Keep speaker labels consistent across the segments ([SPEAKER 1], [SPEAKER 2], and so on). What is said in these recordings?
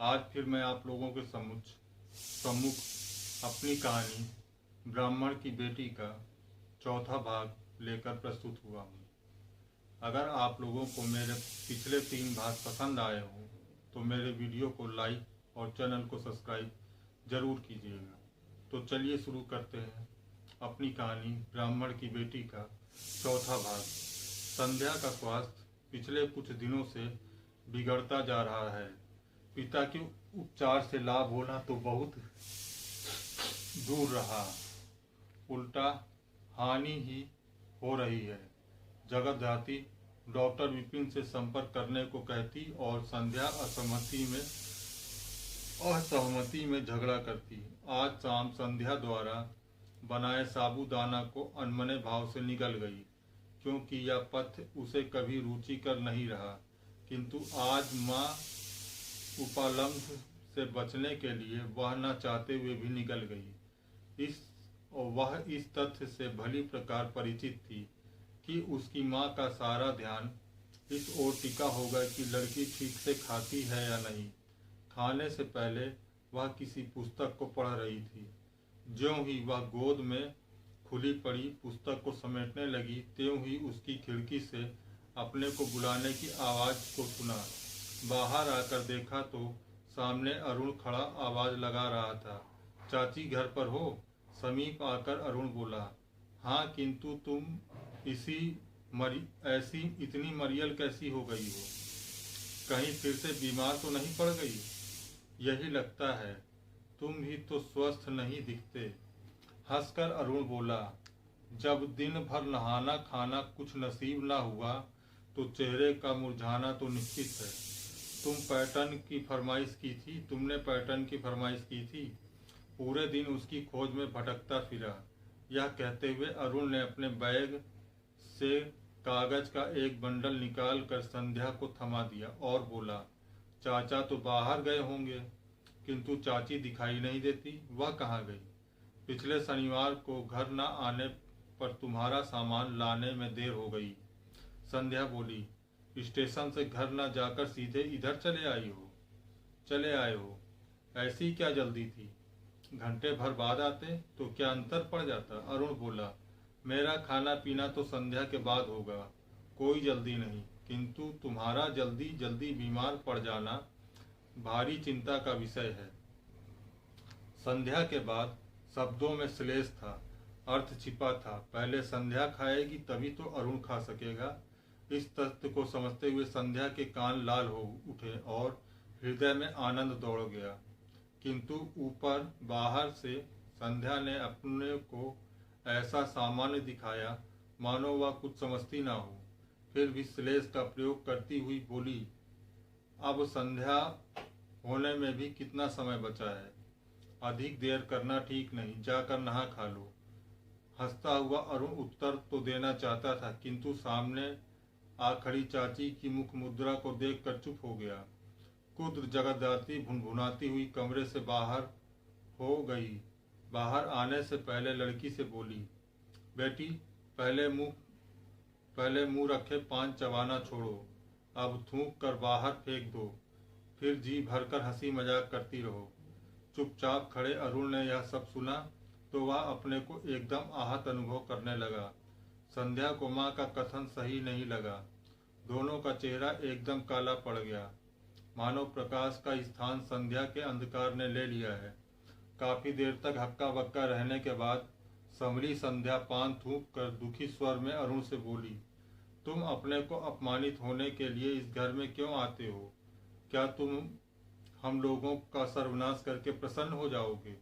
[SPEAKER 1] आज फिर मैं आप लोगों के सम्मुख अपनी कहानी ब्राह्मण की बेटी का चौथा भाग लेकर प्रस्तुत हुआ हूँ। अगर आप लोगों को मेरे पिछले 3 भाग पसंद आए हों तो मेरे वीडियो को लाइक और चैनल को सब्सक्राइब जरूर कीजिएगा। तो चलिए शुरू करते हैं अपनी कहानी ब्राह्मण की बेटी का चौथा भाग। संध्या का स्वास्थ्य पिछले कुछ दिनों से बिगड़ता जा रहा है। पिता के उपचार से लाभ होना तो बहुत दूर रहा, उल्टा हानि ही हो रही है। जगतधात्री डॉक्टर विपिन से संपर्क करने को कहती और संध्या असहमति में झगड़ा करती। आज शाम संध्या द्वारा बनाए साबूदाना को अनमने भाव से निगल गई, क्योंकि यह पथ्य उसे कभी रुचिकर नहीं रहा। किंतु आज माँ उपालंघ से बचने के लिए वह न चाहते हुए भी निकल गई। वह इस तथ्य से भली प्रकार परिचित थी कि उसकी माँ का सारा ध्यान इस ओर टिका होगा कि लड़की ठीक से खाती है या नहीं। खाने से पहले वह किसी पुस्तक को पढ़ रही थी। ज्यों ही वह गोद में खुली पड़ी पुस्तक को समेटने लगी, त्यों ही उसकी खिड़की से अपने को बुलाने की आवाज़ को सुना। बाहर आकर देखा तो सामने अरुण खड़ा आवाज़ लगा रहा था। चाची घर पर हो? समीप आकर अरुण बोला। हाँ, किंतु तुम ऐसी इतनी मरियल कैसी हो गई हो? कहीं फिर से बीमार तो नहीं पड़ गई? यही लगता है, तुम भी तो स्वस्थ नहीं दिखते। हंसकर अरुण बोला, जब दिन भर नहाना खाना कुछ नसीब ना हुआ तो चेहरे का मुरझाना तो निश्चित है। तुमने पैटर्न की फरमाइश की थी। पूरे दिन उसकी खोज में भटकता फिरा। यह कहते हुए अरुण ने अपने बैग से कागज का एक बंडल निकाल कर संध्या को थमा दिया और बोला, चाचा तो बाहर गए होंगे, किंतु चाची दिखाई नहीं देती। वह कहाँ गई? पिछले शनिवार को घर न आने पर तुम्हारा सामान लाने में देर हो गई। संध्या बोली, स्टेशन से घर न जाकर सीधे इधर चले आए हो। ऐसी क्या जल्दी थी? घंटे भर बाद आते तो क्या अंतर पड़ जाता? अरुण बोला, मेरा खाना पीना तो संध्या के बाद होगा, कोई जल्दी नहीं, किंतु तुम्हारा जल्दी जल्दी बीमार पड़ जाना भारी चिंता का विषय है। संध्या के बाद शब्दों में श्लेष था, अर्थ छिपा था। पहले संध्या खाएगी तभी तो अरुण खा सकेगा। इस तथ्य को समझते हुए संध्या के कान लाल हो उठे और हृदय में आनंद दौड़ गया। किंतु ऊपर बाहर से संध्या ने अपने को ऐसा सामान्य दिखाया मानो वह कुछ समझती ना हो। फिर भी श्लेष का प्रयोग करती हुई बोली, अब संध्या होने में भी कितना समय बचा है, अधिक देर करना ठीक नहीं, जाकर नहा खा लो। हंसता हुआ अरुण उत्तर तो देना चाहता था, किंतु सामने आ खड़ी चाची की मुख मुद्रा को देखकर चुप हो गया। कुद्र जगतधात्री भुनभुनाती हुई कमरे से बाहर हो गई। बाहर आने से पहले लड़की से बोली, बेटी पहले मुंह रखे पान चबाना छोड़ो, अब थूक कर बाहर फेंक दो, फिर जी भरकर हंसी मजाक करती रहो। चुपचाप खड़े अरुण ने यह सब सुना तो वह अपने को एकदम आहत अनुभव करने लगा। संध्या को माँ का कथन सही नहीं लगा। दोनों का चेहरा एकदम काला पड़ गया, मानो प्रकाश का स्थान संध्या के अंधकार ने ले लिया है। काफी देर तक हक्का बक्का रहने के बाद संभली संध्या पान थूक कर दुखी स्वर में अरुण से बोली, तुम अपने को अपमानित होने के लिए इस घर में क्यों आते हो? क्या तुम हम लोगों का सर्वनाश करके प्रसन्न हो जाओगे?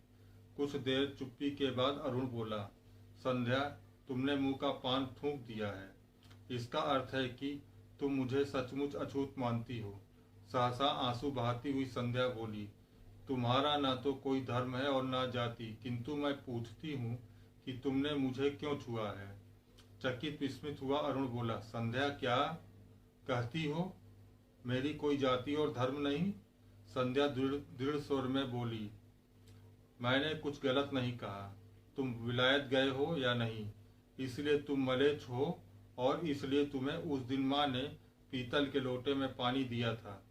[SPEAKER 1] कुछ देर चुप्पी के बाद अरुण बोला, संध्या तुमने मुंह का पान थूक दिया है, इसका अर्थ है कि तुम मुझे सचमुच अछूत मानती हो। सहसा आंसू बहाती हुई संध्या बोली, तुम्हारा ना तो कोई धर्म है और ना जाति, किंतु मैं पूछती हूँ कि तुमने मुझे क्यों छुआ है? चकित विस्मित हुआ अरुण बोला, संध्या क्या कहती हो? मेरी कोई जाति और धर्म नहीं। संध्या दृढ़ स्वर में बोली, मैंने कुछ गलत नहीं कहा। तुम विलायत गए हो या नहीं, इसलिए तुम मलेच्छ हो और इसलिए तुम्हें उस दिन माँ ने पीतल के लोटे में पानी दिया था।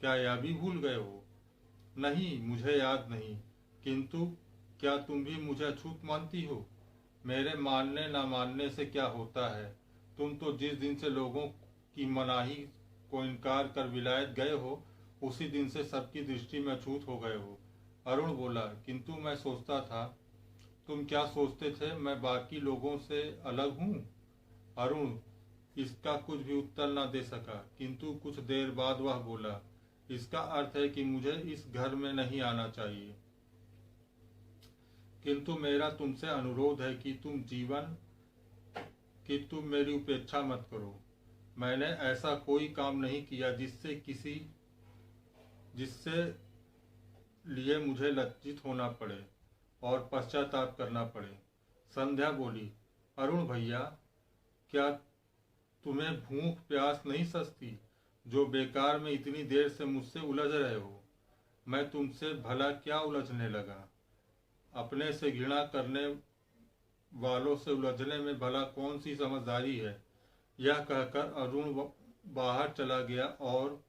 [SPEAKER 1] क्या यह भी भूल गए हो? नहीं, मुझे याद नहीं। किंतु क्या तुम भी मुझे अछूत मानती हो? मेरे मानने ना मानने से क्या होता है? तुम तो जिस दिन से लोगों की मनाही को इनकार कर विलायत गए हो, उसी दिन से सबकी दृष्टि में अछूत हो गए हो। अरुण बोला, किंतु मैं सोचता था। तुम क्या सोचते थे? मैं बाकी लोगों से अलग हूँ? अरुण इसका कुछ भी उत्तर न दे सका, किंतु कुछ देर बाद वह बोला, इसका अर्थ है कि मुझे इस घर में नहीं आना चाहिए। किंतु मेरा तुमसे अनुरोध है कि तुम मेरी उपेक्षा मत करो। मैंने ऐसा कोई काम नहीं किया जिससे लिए मुझे लज्जित होना पड़े और पश्चाताप करना पड़े। संध्या बोली, अरुण भैया, क्या तुम्हें भूख प्यास नहीं ससती, जो बेकार में इतनी देर से मुझसे उलझ रहे हो? मैं तुमसे भला क्या उलझने लगा? अपने से घृणा करने वालों से उलझने में भला कौन सी समझदारी है? यह कहकर अरुण बाहर चला गया और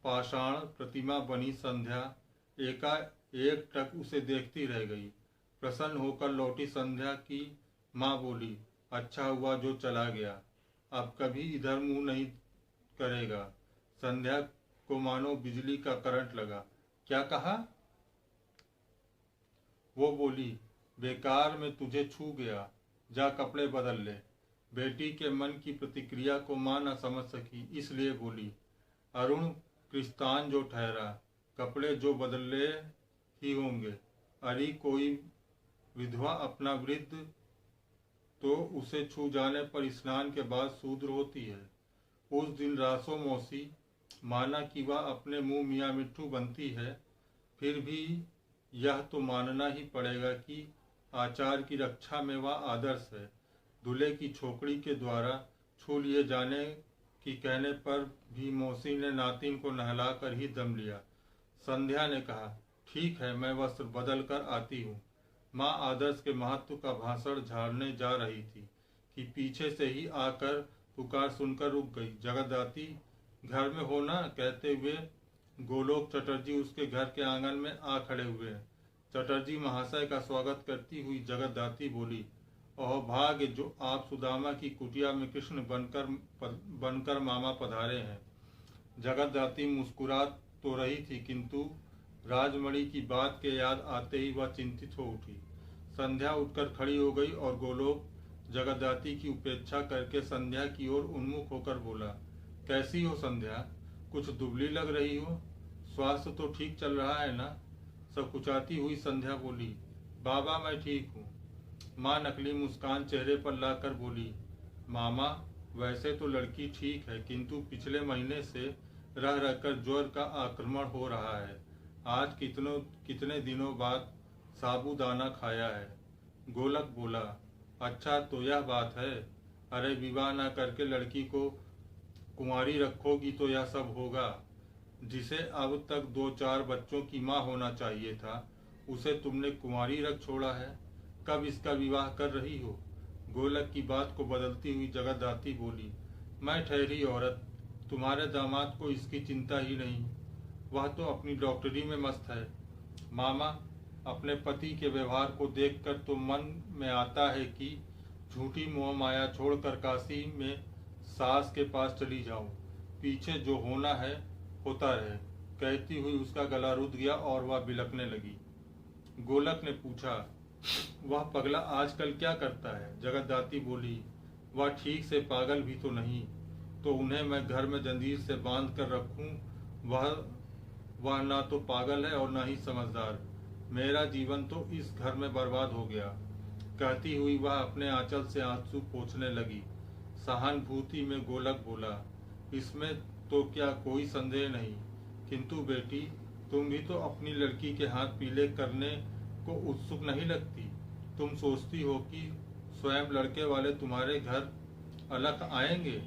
[SPEAKER 1] पाषाण प्रतिमा बनी संध्या एकाएक टक उसे देखती रह गई। प्रसन्न होकर लौटी संध्या की माँ बोली, अच्छा हुआ जो चला गया, अब कभी इधर मुंह नहीं करेगा। संध्या को मानो बिजली का करंट लगा। क्या कहा? वो बोली, बेकार में तुझे छू गया, जा कपड़े बदल ले। बेटी के मन की प्रतिक्रिया को मां न समझ सकी, इसलिए बोली, अरुण क्रिस्तान जो ठहरा, कपड़े जो बदले ही होंगे। अरे कोई विधवा अपना वृद्ध तो उसे छू जाने पर स्नान के बाद शूद्र होती है। उस दिन रासो मौसी माना कि वह अपने मुंह मियाँ मिट्ठू बनती है, फिर भी यह तो मानना ही पड़ेगा कि आचार की रक्षा में वह आदर्श है। दूल्हे की छोकरी के द्वारा छू लिए जाने की कहने पर भी मौसी ने नातिन को नहलाकर ही दम लिया। संध्या ने कहा, ठीक है, मैं वस्त्र बदल कर आती हूँ। माँ आदर्श के महत्व का भाषण झाड़ने जा रही थी कि पीछे से ही आकर पुकार सुनकर रुक गई। जगतदाती घर में हो ना? कहते हुए गोलोक चटर्जी उसके घर के आंगन में आ खड़े हुए हैं। चटर्जी महाशय का स्वागत करती हुई जगतदाती बोली, ओह भाग्य जो आप सुदामा की कुटिया में कृष्ण बनकर मामा पधारे हैं। जगतदाती मुस्कुरा तो रही थी, किंतु राजमणि की बात के याद आते ही वह चिंतित हो उठी। संध्या उठकर खड़ी हो गई और गोलोक जगतदाती की उपेक्षा करके संध्या की ओर उन्मुख होकर बोला, कैसी हो संध्या? कुछ दुबली लग रही हो। स्वास्थ्य तो ठीक चल रहा है ना? सकुचाती हुई संध्या बोली, बाबा मैं ठीक हूँ। माँ नकली मुस्कान चेहरे पर लाकर बोली, मामा वैसे तो लड़की ठीक है, किंतु पिछले महीने से रह रहकर ज्वर का आक्रमण हो रहा है। आज कितने दिनों बाद साबूदाना खाया है। गोलक बोला, अच्छा तो यह बात है। अरे विवाह न करके लड़की को कुंवारी रखोगी तो यह सब होगा। जिसे अब तक 2-4 बच्चों की माँ होना चाहिए था, उसे तुमने कुंवारी रख छोड़ा है। कब इसका विवाह कर रही हो? गोलक की बात को बदलती हुई जगतदाती बोली, मैं ठहरी औरत, तुम्हारे दामाद को इसकी चिंता ही नहीं, वह तो अपनी डॉक्टरी में मस्त है। मामा अपने पति के व्यवहार को देखकर तो मन में आता है कि झूठी मोह माया छोड़कर काशी में सास के पास चली जाऊं। पीछे जो होना है होता रहे। कहती हुई उसका गला रुध गया और वह बिलखने लगी। गोलक ने पूछा, वह पगला आजकल क्या करता है? जगतदाती बोली, वह ठीक से पागल भी तो नहीं, तो उन्हें मैं घर में जंजीर से बांध कर रखूं? वह ना तो पागल है और ना ही समझदार। मेरा जीवन तो इस घर में बर्बाद हो गया। कहती हुई वह अपने आंचल से आंसू पोंछने लगी। सहानुभूति में गोलक बोला, इसमें तो क्या कोई संदेह नहीं, किंतु बेटी तुम भी तो अपनी लड़की के हाथ पीले करने को उत्सुक नहीं लगती? तुम सोचती हो कि स्वयं लड़के वाले तुम्हारे घर अलग आएंगे?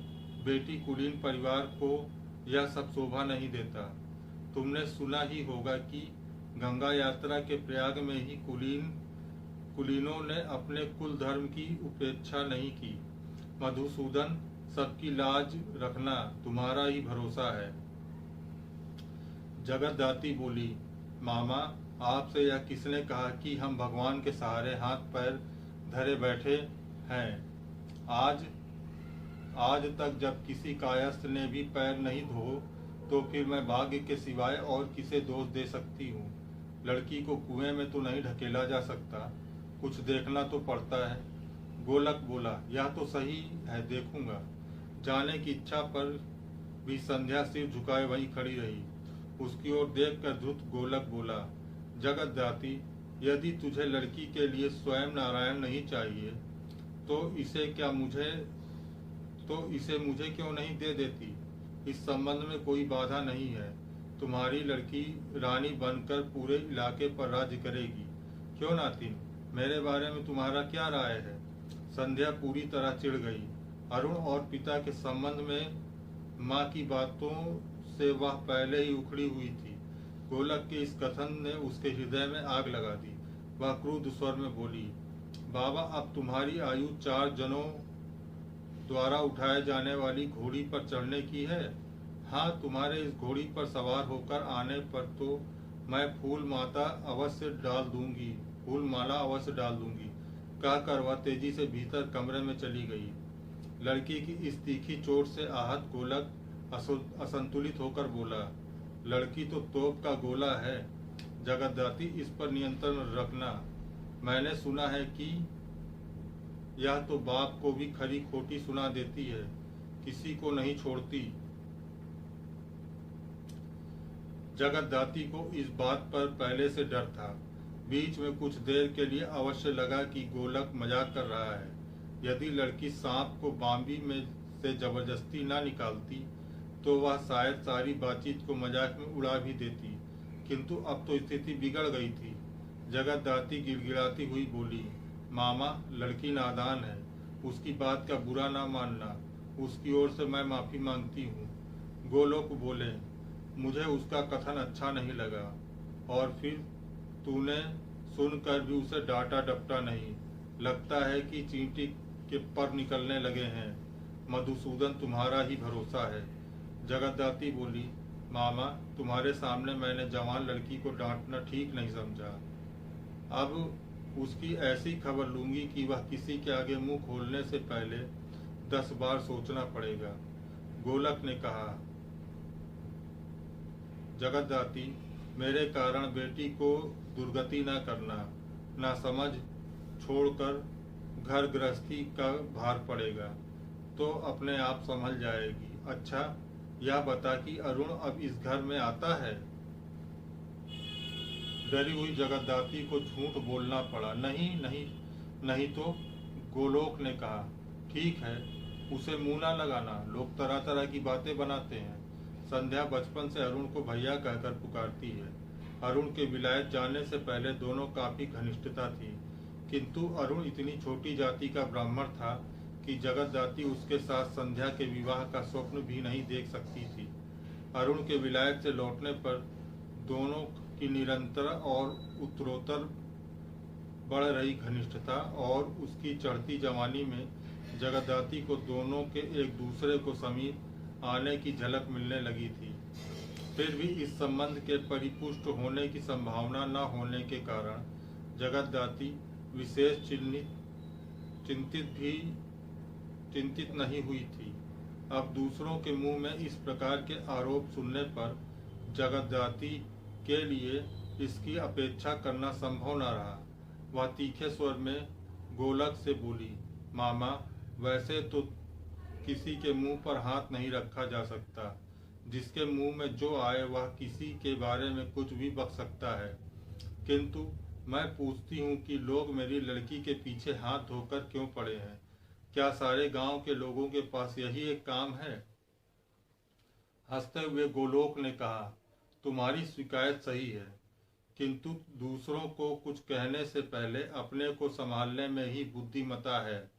[SPEAKER 1] बेटी कुलीन परिवार को यह सब शोभा नहीं देता। तुमने सुना ही होगा कि गंगा यात्रा के प्रयाग में ही कुलीनों ने अपने कुल धर्म की उपेक्षा नहीं की। मधुसूदन, सबकी लाज रखना तुम्हारा ही भरोसा है। जगतदाती बोली, मामा, आपसे यह किसने कहा कि हम भगवान के सहारे हाथ पैर धरे बैठे हैं? आज आज तक जब किसी कायस्थ ने भी पैर नहीं धो, तो फिर मैं भाग्य के सिवाय और किसे दोष दे सकती हूँ? लड़की को कुएं में तो नहीं ढकेला जा सकता, कुछ देखना तो पड़ता है। गोलक बोला, यह तो सही है, देखूंगा। जाने की इच्छा पर भी संध्या सिर झुकाए वहीं खड़ी रही। उसकी ओर देखकर धृत गोलक बोला, जगतदाती, यदि तुझे लड़की के लिए स्वयं नारायण नहीं चाहिए तो इसे मुझे क्यों नहीं दे देती? इस संबंध में कोई बाधा नहीं है। तुम्हारी लड़की रानी बनकर पूरे इलाके पर राज्य करेगी। क्यों नातिन, मेरे बारे में तुम्हारा क्या राय है? संध्या पूरी तरह चिढ़ गई। अरुण और पिता के संबंध में माँ की बातों से वह पहले ही उखड़ी हुई थी। गोलक के इस कथन ने उसके हृदय में आग लगा दी। वह क्रुद्ध स्वर में बोली, बाबा, अब तुम्हारी आयु 4 जनों द्वारा उठाए जाने वाली घोड़ी पर चढ़ने की है। हाँ, तुम्हारे इस घोड़ी पर सवार होकर आने पर तो मैं फूल माला अवश्य डाल दूंगी। कहकर वह तेजी से भीतर कमरे में चली गई। लड़की की इस तीखी चोट से आहत गोलक असंतुलित होकर बोला, लड़की तो तोप का गोला है। जगतदाती, इस पर नियंत्रण रखना। मैंने सुना है कि यह तो बाप को भी खरी खोटी सुना देती है, किसी को नहीं छोड़ती। जगतदाती को इस बात पर पहले से डर था। बीच में कुछ देर के लिए अवश्य लगा कि गोलक मजाक कर रहा है। यदि लड़की सांप को बांबी में से जबरदस्ती ना निकालती तो वह शायद सारी बातचीत को मजाक में उड़ा भी देती, किंतु अब तो स्थिति बिगड़ गई थी। जगतदाती गिड़गिड़ाती हुई बोली, मामा, लड़की नादान है, उसकी बात का बुरा ना मानना। उसकी ओर से मैं माफी मांगती हूँ। गोलोक बोले, मुझे उसका कथन अच्छा नहीं लगा, और फिर तूने सुनकर भी उसे डांटा डपटा नहीं। लगता है कि चींटी के पर निकलने लगे हैं। मधुसूदन तुम्हारा ही भरोसा है। जगतदाती बोली, मामा, तुम्हारे सामने मैंने जवान लड़की को डांटना ठीक नहीं समझा। अब उसकी ऐसी खबर लूंगी कि वह किसी के आगे मुंह खोलने से पहले 10 बार सोचना पड़ेगा। गोलक ने कहा, जगतदाती, मेरे कारण बेटी को दुर्गति न करना। ना समझ छोड़कर घर गृहस्थी का भार पड़ेगा तो अपने आप संभल जाएगी। अच्छा, यह बता कि अरुण अब इस घर में आता है? डरी हुई जगतदाती को झूठ बोलना पड़ा। नहीं तो गोलोक ने कहा, ठीक है, उसे मुंह ना लगाना, लोग तरह तरह की बातें बनाते हैं। संध्या बचपन से अरुण को भैया कहकर पुकारती है। अरुण के विलायत जाने से पहले दोनों काफी घनिष्ठता थी, किंतु अरुण इतनी छोटी जाति का ब्राह्मण था कि जगतदाती उसके साथ संध्या के विवाह का स्वप्न भी नहीं देख सकती थी। अरुण के विलायत से लौटने पर दोनों की निरंतर और उत्तरोत्तर बढ़ रही घनिष्ठता और उसकी चढ़ती जवानी में जगतदाती को दोनों के एक दूसरे को समीप आने की झलक मिलने लगी थी। फिर भी इस संबंध के परिपुष्ट होने की संभावना न होने के कारण जगतदाती विशेष चिंतित नहीं हुई थी। अब दूसरों के मुंह में इस प्रकार के आरोप सुनने पर जगतदाती के लिए इसकी अपेक्षा करना संभव न रहा। वह तीखे स्वर में गोलक से बोली, मामा, वैसे तो किसी के मुंह पर हाथ नहीं रखा जा सकता। जिसके मुंह में जो आए वह किसी के बारे में कुछ भी बक सकता है, किंतु मैं पूछती हूँ कि लोग मेरी लड़की के पीछे हाथ धोकर क्यों पड़े हैं? क्या सारे गांव के लोगों के पास यही एक काम है? हंसते हुए गोलोक ने कहा, तुम्हारी शिकायत सही है, किंतु दूसरों को कुछ कहने से पहले अपने को संभालने में ही बुद्धिमता है।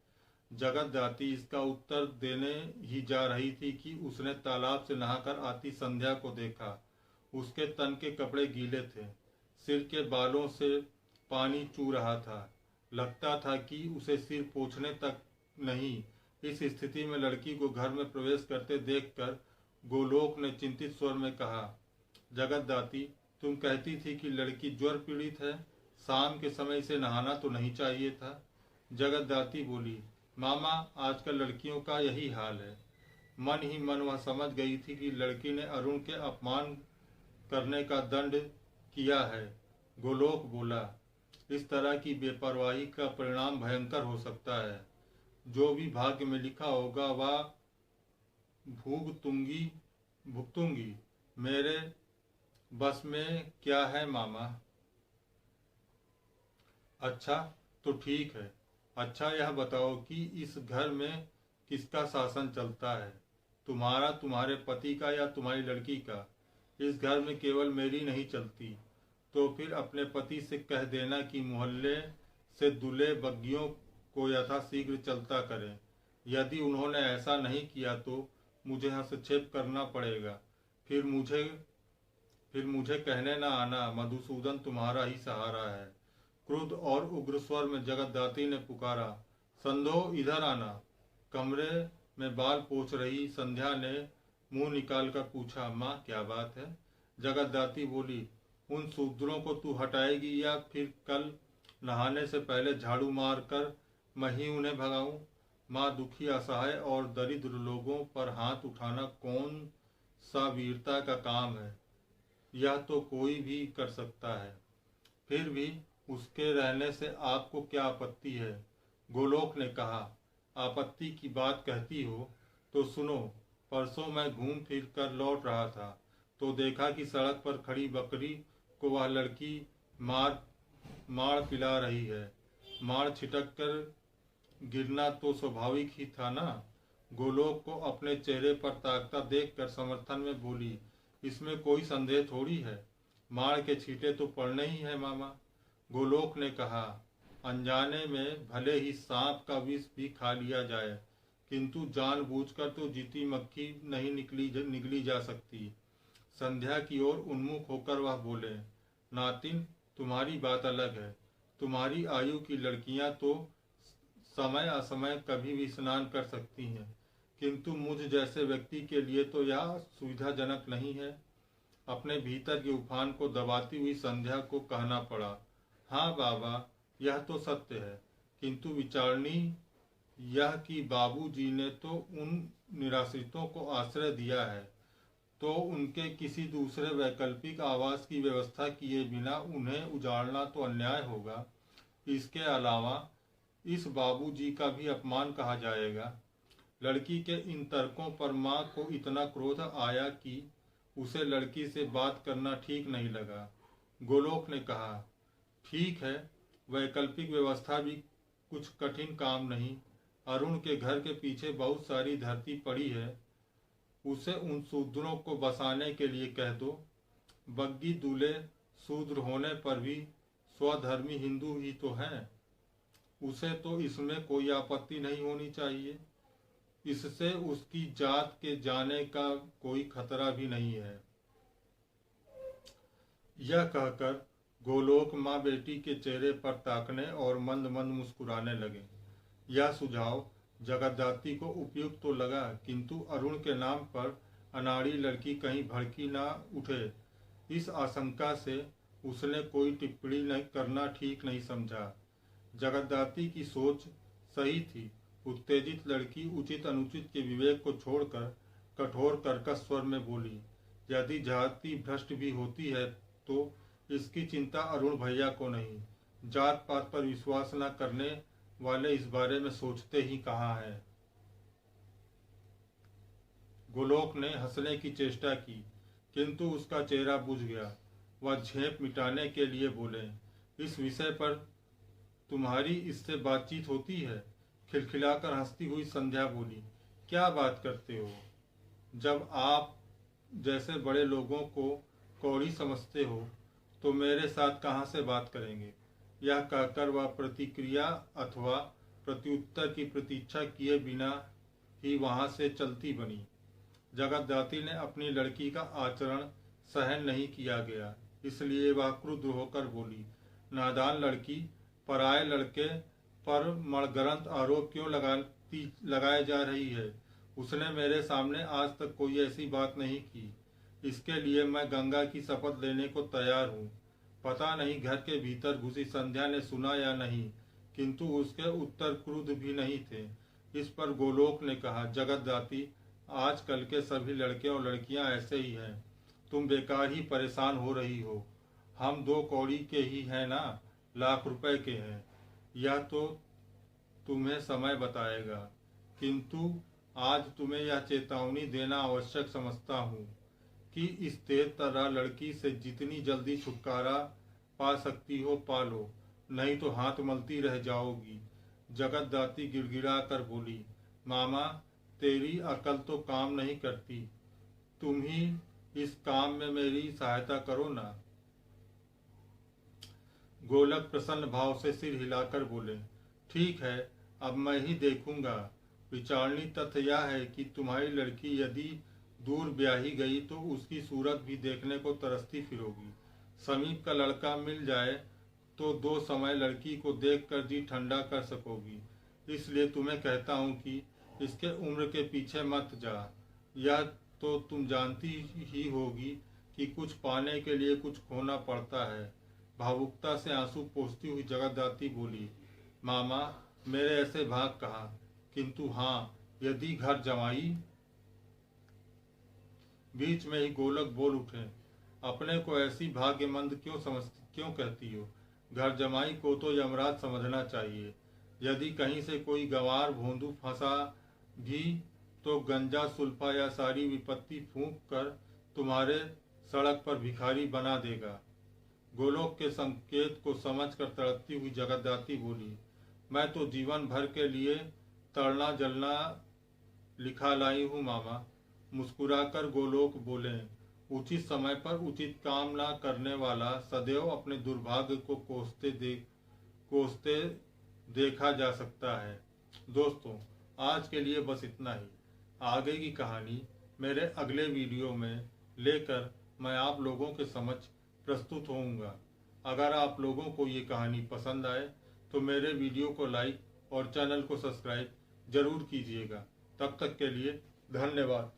[SPEAKER 1] जगतदाती इसका उत्तर देने ही जा रही थी कि उसने तालाब से नहाकर आती संध्या को देखा। उसके तन के कपड़े गीले थे, सिर के बालों से पानी चू रहा था। लगता था कि उसे सिर पोंछने तक नहीं। इस स्थिति में लड़की को घर में प्रवेश करते देखकर गोलोक ने चिंतित स्वर में कहा, जगतदाती, तुम कहती थी कि लड़की ज्वर पीड़ित है, शाम के समय से नहाना तो नहीं चाहिए था। जगतदाती बोली, मामा आजकल लड़कियों का यही हाल है। मन ही मन वह समझ गई थी कि लड़की ने अरुण के अपमान करने का दंड किया है। गोलोक बोला, इस तरह की बेपरवाही का परिणाम भयंकर हो सकता है। जो भी भाग्य में लिखा होगा वह भुगतूंगी। मेरे बस में क्या है मामा। अच्छा तो ठीक है। अच्छा यह बताओ कि इस घर में किसका शासन चलता है, तुम्हारा, तुम्हारे पति का या तुम्हारी लड़की का? इस घर में केवल मेरी नहीं चलती। तो फिर अपने पति से कह देना कि मोहल्ले से दूल्हे बग्गियों को यथाशीघ्र चलता करें। यदि उन्होंने ऐसा नहीं किया तो मुझे हस्तक्षेप करना पड़ेगा। फिर मुझे कहने न आना मधुसूदन तुम्हारा ही सहारा है। क्रुद्ध और उग्र स्वर में जगतदात्री ने पुकारा, संधो इधर आना। कमरे में बाल पोंछ रही संध्या ने मुंह निकालकर पूछा, माँ क्या बात है? जगतदात्री बोली, उन शूद्रों को तू हटाएगी या फिर कल नहाने से पहले झाड़ू मार कर मैं ही उन्हें भगाऊं? माँ, दुखी, असहाय और दरिद्र लोगों पर हाथ उठाना कौन सा वीरता का काम है? यह तो कोई भी कर सकता है। फिर भी उसके रहने से आपको क्या आपत्ति है? गोलोक ने कहा, आपत्ति की बात कहती हो तो सुनो। परसों मैं घूम फिर कर लौट रहा था तो देखा कि सड़क पर खड़ी बकरी को वह लड़की मार पिला रही है। मार छिटक कर गिरना तो स्वाभाविक ही था ना। गोलोक को अपने चेहरे पर ताकता देखकर समर्थन में बोली, इसमें कोई संदेह थोड़ी है, मार के छींटे तो पड़ने ही है मामा। गोलोक ने कहा, अनजाने में भले ही सांप का विष भी खा लिया जाए, किंतु जानबूझकर तो जीती मक्खी नहीं निगली जा सकती। संध्या की ओर उन्मुख होकर वह बोले, नातिन तुम्हारी बात अलग है। तुम्हारी आयु की लड़कियां तो समय असमय कभी भी स्नान कर सकती हैं, किंतु मुझ जैसे व्यक्ति के लिए तो यह सुविधाजनक नहीं है। अपने भीतर के उफान को दबाती हुई संध्या को कहना पड़ा, हाँ बाबा यह तो सत्य है, किंतु विचारणी यह कि बाबूजी ने तो उन निराश्रितों को आश्रय दिया है, तो उनके किसी दूसरे वैकल्पिक आवास की व्यवस्था किए बिना उन्हें उजाड़ना तो अन्याय होगा। इसके अलावा इस बाबूजी का भी अपमान कहा जाएगा। लड़की के इन तर्कों पर माँ को इतना क्रोध आया कि उसे लड़की से बात करना ठीक नहीं लगा। गोलोक ने कहा, ठीक है, वैकल्पिक व्यवस्था भी कुछ कठिन काम नहीं। अरुण के घर के पीछे बहुत सारी धरती पड़ी है, उसे उन शूद्रों को बसाने के लिए कह दो। बग्गी दूल्हे शूद्र होने पर भी स्वधर्मी हिंदू ही तो हैं, उसे तो इसमें कोई आपत्ति नहीं होनी चाहिए। इससे उसकी जात के जाने का कोई खतरा भी नहीं है। यह कहकर गोलोक माँ बेटी के चेहरे पर ताकने और मंद मंद मुस्कुराने लगे। यह सुझाव जगतदात्री को उपयुक्त तो लगा, किंतु अरुण के नाम पर अनाड़ी लड़की कहीं भड़की ना उठे, इस आशंका से उसने कोई टिप्पणी नहीं करना ठीक नहीं समझा। जगतदात्री की सोच सही थी। उत्तेजित लड़की उचित अनुचित के विवेक को छोड़कर कठोर कर्कश स्वर में बोली, यदि जाति भ्रष्ट भी होती है तो इसकी चिंता अरुण भैया को नहीं। जात पात पर विश्वास न करने वाले इस बारे में सोचते ही कहाँ हैं। गोलोक ने हंसने की चेष्टा की, किंतु उसका चेहरा बुझ गया। वह झेप मिटाने के लिए बोले, इस विषय पर तुम्हारी इससे बातचीत होती है? खिलखिलाकर हंसती हुई संध्या बोली, क्या बात करते हो? जब आप जैसे बड़े लोगों को कौड़ी समझते हो तो मेरे साथ कहाँ से बात करेंगे? यह कहकर वह प्रतिक्रिया अथवा प्रत्युत्तर की प्रतीक्षा किए बिना ही वहां से चलती बनी। जगतदात्री ने अपनी लड़की का आचरण सहन नहीं किया गया, इसलिए वह क्रुद्ध होकर बोली, नादान लड़की, पराये लड़के पर मणगरंत आरोप क्यों लगाए जा रही है? उसने मेरे सामने आज तक कोई ऐसी बात नहीं की। इसके लिए मैं गंगा की शपथ लेने को तैयार हूँ। पता नहीं घर के भीतर घुसी संध्या ने सुना या नहीं, किंतु उसके उत्तर क्रुद्ध भी नहीं थे। इस पर गोलोक ने कहा, जगतदाती, आजकल के सभी लड़के और लड़कियां ऐसे ही हैं। तुम बेकार ही परेशान हो रही हो। हम 2 कौड़ी के ही हैं ना, लाख रुपए के हैं। यह तो तुम्हें समय बताएगा, किंतु आज तुम्हें यह चेतावनी देना आवश्यक समझता हूँ कि इस तेज तर्रार लड़की से जितनी जल्दी छुटकारा पा सकती हो पा लो, नहीं तो हाथ मलती रह जाओगी। जगतदाती गिड़गिड़ा कर बोली, मामा, तेरी अकल तो काम नहीं करती। तुम ही इस काम में मेरी सहायता करो ना। गोलक प्रसन्न भाव से सिर हिलाकर बोले, ठीक है, अब मैं ही देखूंगा। विचारणी तथ्य यह है कि तुम्हारी लड़की यदि दूर ब्याही गई तो उसकी सूरत भी देखने को तरसती फिरोगी। समीप का लड़का मिल जाए तो 2 समय लड़की को देखकर जी ठंडा कर सकोगी। इसलिए तुम्हें कहता हूँ कि इसके उम्र के पीछे मत जा। यह तो तुम जानती ही होगी कि कुछ पाने के लिए कुछ खोना पड़ता है। भावुकता से आंसू पोंछती हुई जगतदाती बोली, मामा, मेरे ऐसे भाग कहा, किंतु हाँ, यदि घर जमाई। बीच में ही गोलक बोल उठे, अपने को ऐसी भाग्यमंद क्यों कहती हो? घर जमाई को तो यमराज समझना चाहिए। यदि कहीं से कोई गंवार भोंदू फंसा भी तो गंजा सुल्फा या सारी विपत्ति फूंक कर तुम्हारे सड़क पर भिखारी बना देगा। गोलोक के संकेत को समझकर तड़पती हुई जगतदाती बोली, मैं तो जीवन भर के लिए तड़ना जलना लिखा लाई हूँ मामा। मुस्कुराकर गोलोक बोले, उचित समय पर उचित काम न करने वाला सदैव अपने दुर्भाग्य को कोसते देखा जा सकता है। दोस्तों, आज के लिए बस इतना ही। आगे की कहानी मेरे अगले वीडियो में लेकर मैं आप लोगों के समक्ष प्रस्तुत होऊंगा। अगर आप लोगों को ये कहानी पसंद आए तो मेरे वीडियो को लाइक और चैनल को सब्सक्राइब जरूर कीजिएगा। तब तक के लिए धन्यवाद।